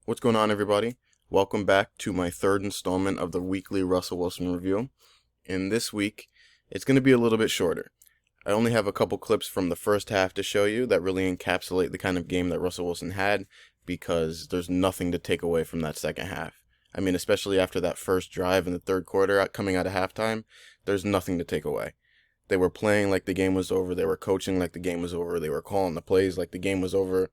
What's going on, everybody? Welcome back to my third installment of the weekly Russell Wilson review. And this week, it's going to be a little bit shorter. I only have a couple clips from the first half to show you that really encapsulate the kind of game that Russell Wilson had, because there's nothing to take away from that second half. I mean, especially after that first drive in the third quarter coming out of halftime, there's nothing to take away. They were playing like the game was over. They were coaching like the game was over. They were calling the plays like the game was over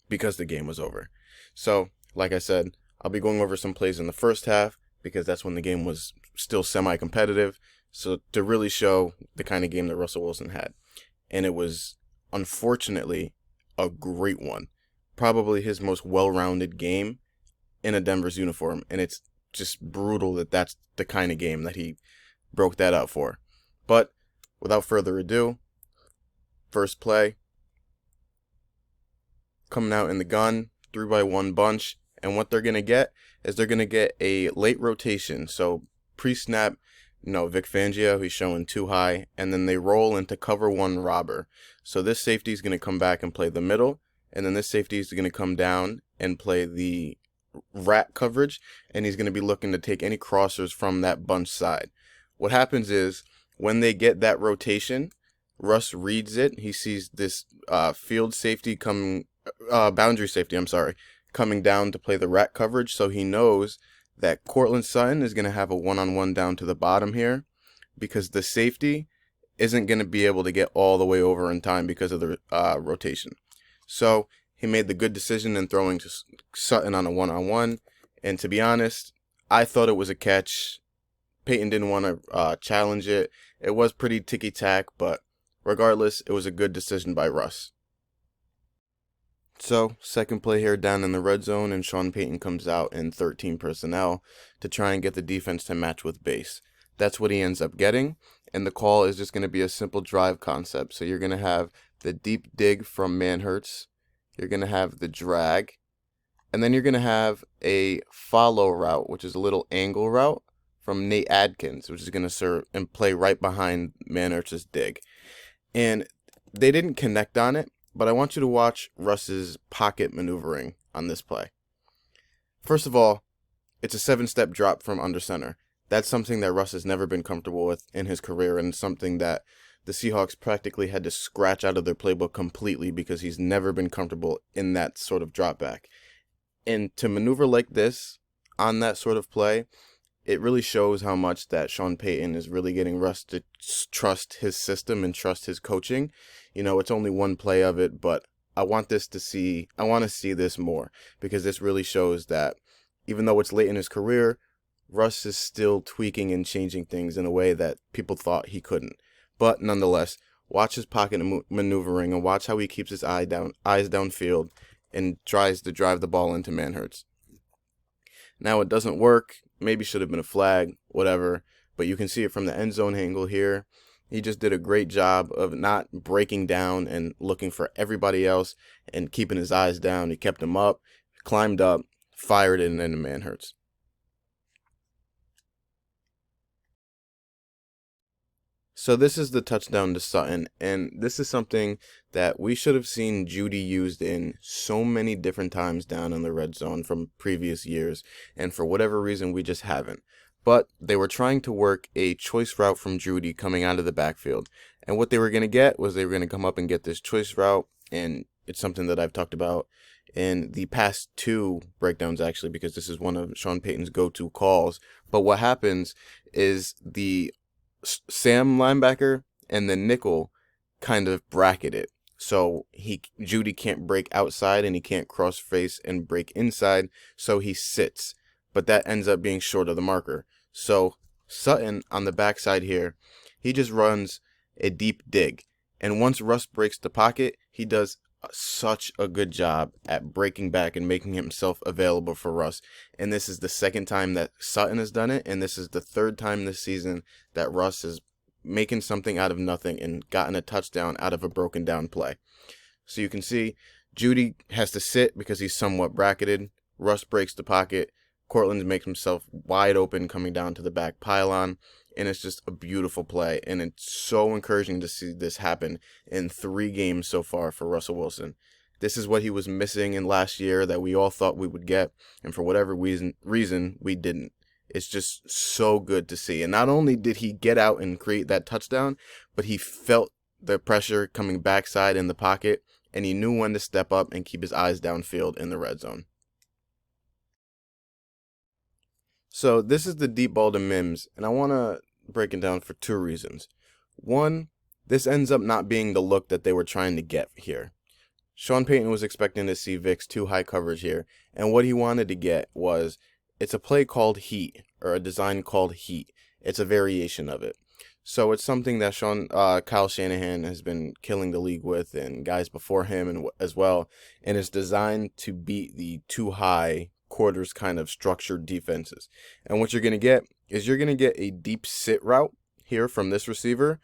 because the game was over. So, like I said, I'll be going over some plays in the first half because that's when the game was still semi-competitive. So to really show the kind of game that Russell Wilson had. And it was, unfortunately, a great one. Probably his most well-rounded game in a Denver's uniform. And it's just brutal that that's the kind of game that he broke that out for. But without further ado, first play, coming out in the gun, 3-by-1 bunch. And what they're going to get is they're going to get a late rotation. So pre-snap, Vic Fangio, he's showing too high. And then they roll into cover one robber. So this safety is going to come back and play the middle. And then this safety is going to come down and play the rat coverage. And he's going to be looking to take any crossers from that bunch side. What happens is when they get that rotation, Russ reads it. He sees this field safety coming, boundary safety, coming down to play the rat coverage, so he knows that Courtland Sutton is going to have a one-on-one down to the bottom here because the safety isn't going to be able to get all the way over in time because of the rotation. So he made the good decision in throwing to Sutton on a one-on-one, and to be honest, I thought it was a catch. Peyton didn't want to challenge it. It was pretty ticky-tack, but regardless, it was a good decision by Russ. So, second play here down in the red zone, and Sean Payton comes out in 13 personnel to try and get the defense to match with base. That's what he ends up getting, and the call is just going to be a simple drive concept. So you're going to have the deep dig from Manhertz, you're going to have the drag, and then you're going to have a follow route, which is a little angle route from Nate Adkins, which is going to serve and play right behind Manhertz's dig. And they didn't connect on it, but I want you to watch Russ's pocket maneuvering on this play. First of all, it's a 7-step drop from under center. That's something that Russ has never been comfortable with in his career, and something that the Seahawks practically had to scratch out of their playbook completely because he's never been comfortable in that sort of drop back. And to maneuver like this on that sort of play, it really shows how much that Sean Payton is really getting Russ to trust his system and trust his coaching. It's only one play of it, but I want to see this more, because this really shows that even though it's late in his career, Russ is still tweaking and changing things in a way that people thought he couldn't. But nonetheless, watch his pocket maneuvering and watch how he keeps his eyes downfield and tries to drive the ball into Manhertz. Now it doesn't work. Maybe should have been a flag, whatever. But you can see it from the end zone angle here. He just did a great job of not breaking down and looking for everybody else and keeping his eyes down. He kept them up, climbed up, fired it, and then the Manhertz. So this is the touchdown to Sutton, and this is something that we should have seen Jeudy used in so many different times down in the red zone from previous years, and for whatever reason we just haven't. But they were trying to work a choice route from Jeudy coming out of the backfield, and what they were going to get was they were going to come up and get this choice route, and it's something that I've talked about in the past two breakdowns, actually, because this is one of Sean Payton's go-to calls. But what happens is the Sam linebacker and the nickel kind of bracket it. So Jeudy can't break outside and he can't cross face and break inside, so he sits. But that ends up being short of the marker. So Sutton on the backside here, he just runs a deep dig. And once Russ breaks the pocket, he does such a good job at breaking back and making himself available for Russ. And this is the second time that Sutton has done it, and this is the third time this season that Russ is making something out of nothing and gotten a touchdown out of a broken down play. So you can see Jeudy has to sit because he's somewhat bracketed. Russ breaks the pocket. Courtland makes himself wide open coming down to the back pylon. And it's just a beautiful play. And it's so encouraging to see this happen in 3 games so far for Russell Wilson. This is what he was missing in last year that we all thought we would get, and for whatever reason we didn't. It's just so good to see. And not only did he get out and create that touchdown, but he felt the pressure coming backside in the pocket, and he knew when to step up and keep his eyes downfield in the red zone. So this is the deep ball to Mims, and I want to break it down for two reasons. One, this ends up not being the look that they were trying to get here. Sean Payton was expecting to see Vic's too high coverage here, and what he wanted to get was, it's a play called Heat, or a design called Heat. It's a variation of it. So it's something that Kyle Shanahan has been killing the league with, and guys before him and as well, and it's designed to beat the too high quarters kind of structured defenses. And what you're going to get is you're going to get a deep sit route here from this receiver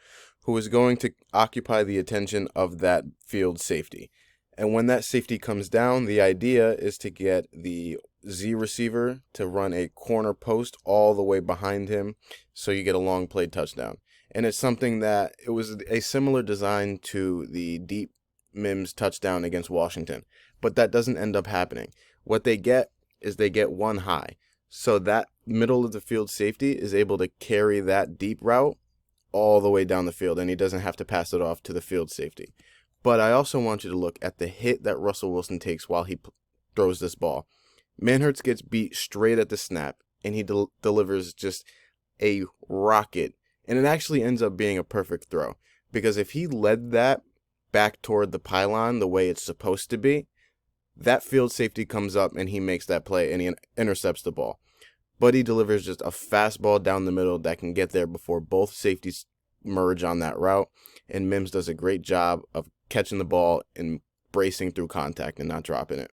who is going to occupy the attention of that field safety. And when that safety comes down, the idea is to get the Z receiver to run a corner post all the way behind him so you get a long play touchdown. And it's something that it was a similar design to the deep Mims touchdown against Washington, but that doesn't end up happening. What they get is they get one high. So that middle of the field safety is able to carry that deep route all the way down the field, and he doesn't have to pass it off to the field safety. But I also want you to look at the hit that Russell Wilson takes while he throws this ball. Manhurts gets beat straight at the snap, and he delivers just a rocket. And it actually ends up being a perfect throw, because if he led that back toward the pylon the way it's supposed to be, that field safety comes up and he makes that play and he intercepts the ball. But he delivers just a fastball down the middle that can get there before both safeties merge on that route. And Mims does a great job of catching the ball and bracing through contact and not dropping it.